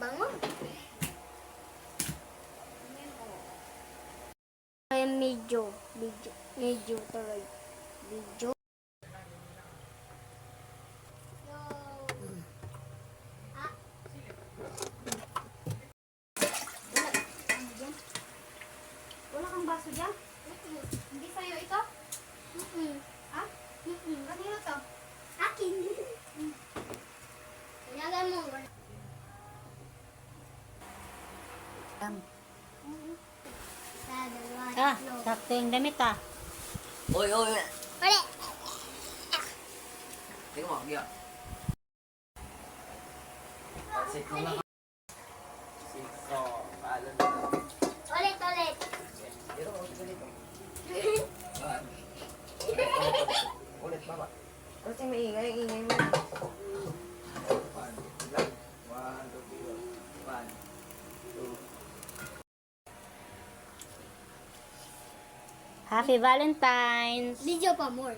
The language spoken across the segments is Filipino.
Bango. Ay, medyo tuloy. Medyo. Wala kang baso dyan? Hindi sa'yo ito? Ha? Kanino to? Akin. Kailangan mo. Ah, sakto yung damit ah. Ôi ôi. Ulit. Tiếng mọc kìa. Xịt không lắm. Xịt sò và lên. Ulit. Dito ko dito. Ulit pa ba? Kasi ingay mo. One, two, three. One, two. Happy Valentine's! Video pa more.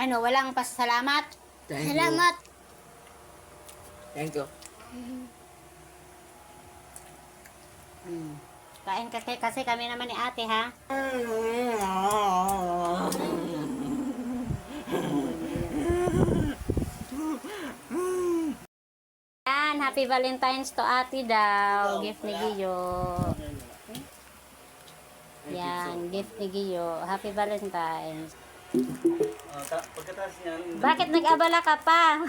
Ano, walang pasasalamat? Salamat. Thank you. Kain kasi kami naman ni ate ha. Yan, Happy Valentine's to ate daw. Gift ni Giyo. Yan, gift ni Giyo. Happy Valentine's. Pagkatapos niyan, Bakit nag-abala ka pa?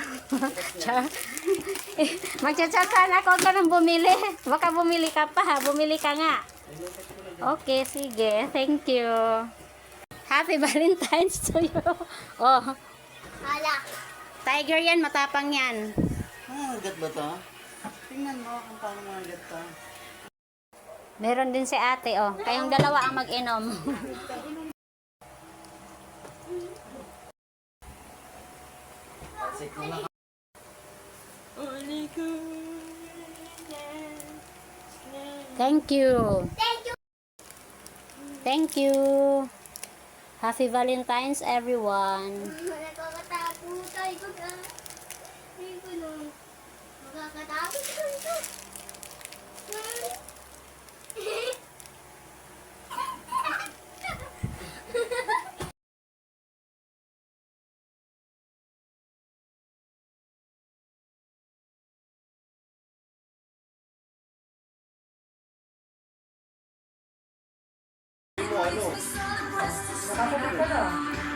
Magchat-chat sana ako, huwag ka nang bumili. Baka bumili ka pa ha. Bumili ka nga. Okay, sige. Thank you. Happy Valentine's to you. Oh, Hala. tiger yan. Matapang yan. agat ba to? Tingnan mo kung paano agat to. Meron din si ate, oh. Kayong dalawa ang mag-inom. Xịt không lắm. Thank you. Thank you. Thank you. Happy Valentine's, everyone. Nakakatakot tayo ka. Hindi ko nung makakatakot ka.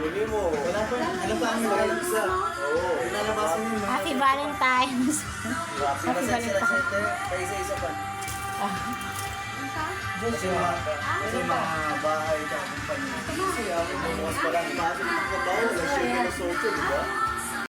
Huli mo. Wala pa. Ano pa ang wala isa? Oo. Nalabasan mo. Happy Valentine's. Happy Valentine's. Isa pa. Sa mga bahay sa kumpanya. Kasi ako bukas pa lang. Bakit ang kabaw? Wala siya na soto, di ba?